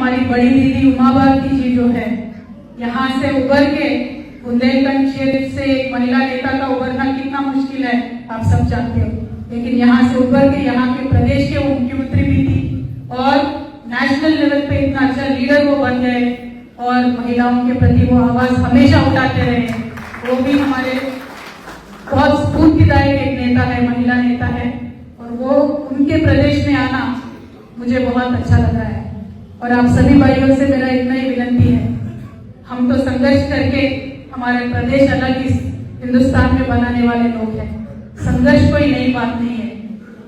हमारी बड़ी दीदी उमा भारती जी जो है, यहाँ से उभर के बुंदेलखंड क्षेत्र से एक महिला नेता का उभरना कितना मुश्किल है आप सब जानते हो, लेकिन यहाँ से उभर के यहाँ के प्रदेश के मुख्यमंत्री भी थी और नेशनल लेवल पे इतना अच्छा लीडर वो बन गए और महिलाओं के प्रति वो आवाज हमेशा उठाते रहे। वो भी हमारे बहुत स्फूर्तिदायक एक नेता है, महिला नेता है, और वो उनके प्रदेश में आना मुझे बहुत अच्छा लग रहा है। और आप सभी भाइयों से मेरा इतना ही विनती है, हम तो संघर्ष करके हमारे प्रदेश अलग इस हिंदुस्तान में बनाने वाले लोग हैं। संघर्ष कोई नई बात नहीं है,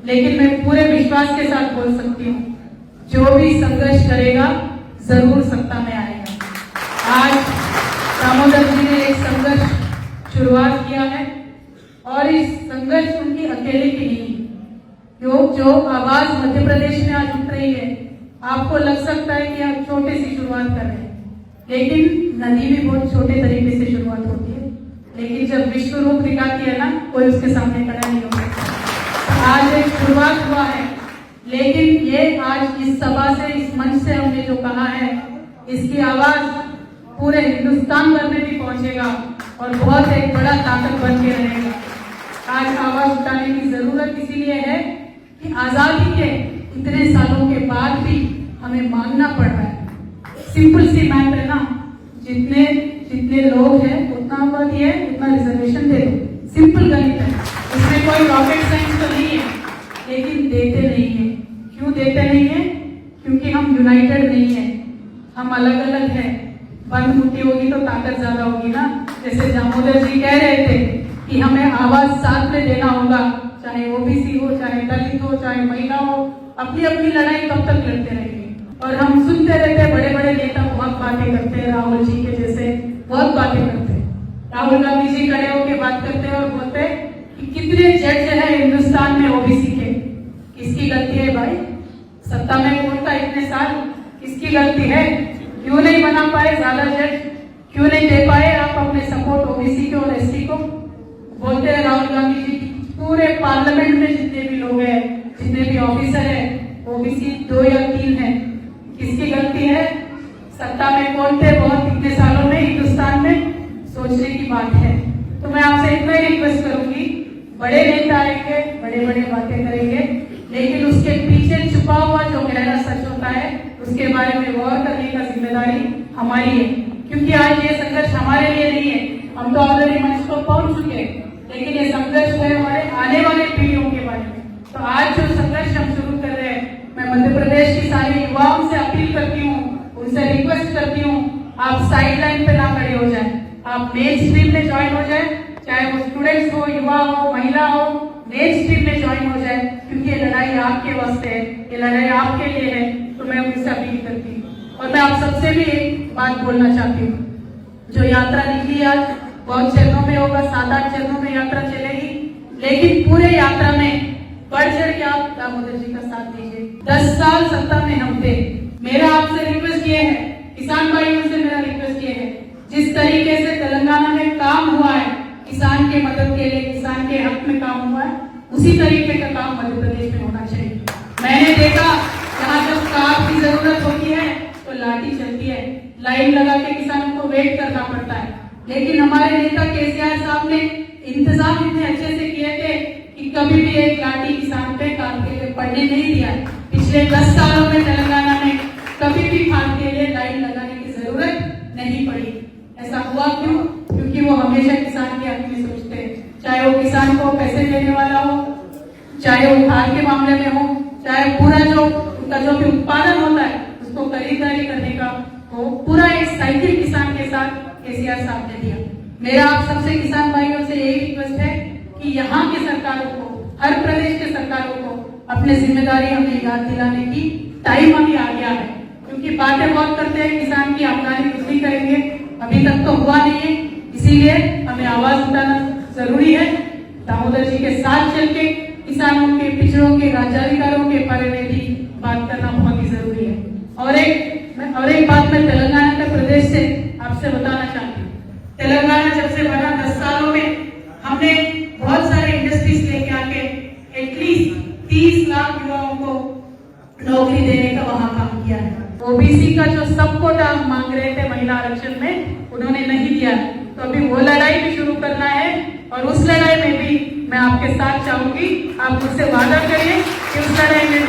लेकिन मैं पूरे विश्वास के साथ बोल सकती हूँ, जो भी संघर्ष करेगा जरूर सत्ता में आएगा। आज दामोदर जी ने एक संघर्ष शुरुआत किया है और इस संघर्ष उनकी अकेले की नहीं, जो आवाज मध्य प्रदेश में आज उठ रही है। आपको लग सकता है कि आप छोटे सी शुरुआत कर रहे हैं, लेकिन नदी भी बहुत छोटे तरीके से शुरुआत होती है, लेकिन जब विश्व रूप दिखाती है ना, कोई उसके सामने खड़ा नहीं हो सकता। आज एक शुरुआत हुआ है, लेकिन ये आज इस सभा से, इस मंच से हमने जो कहा है, इसकी आवाज पूरे हिंदुस्तान भर में भी पहुंचेगा और बहुत एक बड़ा ताकत बन के रहेगा। आज आवाज उठाने की जरूरत इसीलिए है कि आजादी के इतने सालों के बाद भी हमें मांगना पड़ रहा है। सिंपल सी बात है ना, जितने लोग हैं उतना पद है, उतना रिजर्वेशन दे दो, सिंपल गणित है, इसमें कोई रॉकेट साइंस तो नहीं है, लेकिन देते नहीं है। क्यों देते नहीं है? क्योंकि हम यूनाइटेड नहीं है, हम अलग अलग हैं। बंद मुट्ठी होगी तो ताकत ज्यादा होगी ना। जैसे दामोदर जी कह रहे थे कि हमें आवाज साथ में देना होगा, चाहे ओबीसी हो, चाहे दलित हो, चाहे महिला हो, अपनी अपनी लड़ाई कब तक लड़ते रहेंगे। और हम सुनते रहते हैं, बड़े बड़े नेता बहुत बातें करते हैं, राहुल जी के जैसे बहुत बातें करते हैं। राहुल गांधी जी खड़े होकर बात करते हैं और बोलते हैं कि कितने जज है हिंदुस्तान में ओबीसी के। किसकी गलती है भाई? सत्ता में कौन था इतने साल? किसकी गलती है? क्यों नहीं बना पाए ज्यादा जज? क्यों नहीं दे पाए आप अपने सपोर्ट ओबीसी को और एसटी को? बोलते हैं राहुल गांधी जी पूरे पार्लियामेंट में जितने भी लोग हैं, जितने भी ऑफिसर है, ओबीसी 2 या 3 है। किसकी गलती है? सत्ता में कौन थे बहुत इतने सालों में हिंदुस्तान में? सोचने की बात है। तो मैं आपसे इतना ही रिक्वेस्ट करूंगी, बड़े नेता आएंगे, बड़े बड़े बातें करेंगे, लेकिन उसके पीछे छुपा हुआ जो गहरा सच होता है, उसके बारे में गौर करने का जिम्मेदारी हमारी है। क्योंकि आज ये संघर्ष हमारे लिए नहीं है, हम तो ऑलरेडी मंच को पहुंच चुके हैं, लेकिन ये संघर्ष है हमारे आने वाले पीढ़ियों के बारे में। तो आज जो संघर्ष हम शुरू कर रहे हैं, मैं मध्य प्रदेश की सारी युवाओं से अपील करती हूँ, उनसे रिक्वेस्ट करती हूँ, आप साइड लाइन पे ना खड़े हो जाए, आप मेन स्ट्रीम में ज्वाइन हो जाए, चाहे वो स्टूडेंट्स हो, युवा हो, महिला हो, मेन स्ट्रीम में ज्वाइन हो जाए, क्योंकि ये लड़ाई आपके वास्ते है, ये लड़ाई आपके लिए है। तो मैं उनसे अपील करती हूँ। और मैं आप सबसे भी एक बात बोलना चाहती हूँ, जो यात्रा निकली आज बहुत चरणों में होगा, 7-8 चरणों में यात्रा चलेगी, लेकिन पूरे यात्रा में बढ़ चढ़ के आप दामोदर जी का साथ दीजिए। 10 साल सत्ता में हम थे। मेरा आपसे रिक्वेस्ट ये है, किसान भाइयों से मेरा रिक्वेस्ट ये है, जिस तरीके से तेलंगाना में काम हुआ है किसान के मदद के लिए, किसान के हक में काम हुआ है, उसी तरीके का काम मध्य प्रदेश में होना चाहिए। मैंने देखा जहाँ जब कार की जरूरत होती है तो लाठी चलती है, लाइन लगा के किसानों को वेट करना पड़ता है, लेकिन हमारे नेता केसीआर साहब ने इंतजाम इतने अच्छे से किए थे कि कभी भी एक लाठी किसान पे कार के लिए पड़ने नहीं दिया। पिछले 10 सालों में तेलंगाना में कभी भी खाद के लिए लाइन लगाने की जरूरत नहीं पड़ी। ऐसा हुआ क्यों? क्योंकि वो हमेशा किसान के हक में सोचते हैं, चाहे वो किसान को पैसे देने वाला हो, चाहे वो खाद के मामले में हो, चाहे पूरा जो उनका जो भी उत्पादन होता है उसको खरीदारी करने का हो, पूरा एक साइकिल किसान के साथ केसीआर साहब ने दिया। मेरा आप सबसे किसान भाइयों से यही रिक्वेस्ट है कि यहाँ की सरकारों को, हर प्रदेश के सरकारों को अपनी जिम्मेदारी हमें याद दिलाने की टाइम अभी आ गया है। क्योंकि बातें बहुत करते हैं किसान की, आमदनी वृद्धि करेंगे, अभी तक तो हुआ नहीं है, इसीलिए हमें आवाज उठाना जरूरी है। दामोदर जी के साथ चल के किसानों के, पिछड़ों के, राज्याधिकारों के बारे में भी बात करना बहुत ही जरूरी है। और एक बात मैं तेलंगाना के प्रदेश से आपसे बताना चाहती हूँ। तेलंगाना जब से बना 10 सालों में हमने बहुत सारे इंडस्ट्रीज लेके आके एटलीस्ट 30 लाख युवाओं को नौकरी देने का वहां काम किया है। ओबीसी का जो सब कोटा मांग रहे थे महिला आरक्षण में, उन्होंने नहीं दिया। तो अभी वो लड़ाई भी शुरू करना है और उस लड़ाई में भी मैं आपके साथ चाहूंगी। आप मुझसे वादा करिए कि उस लड़ाई में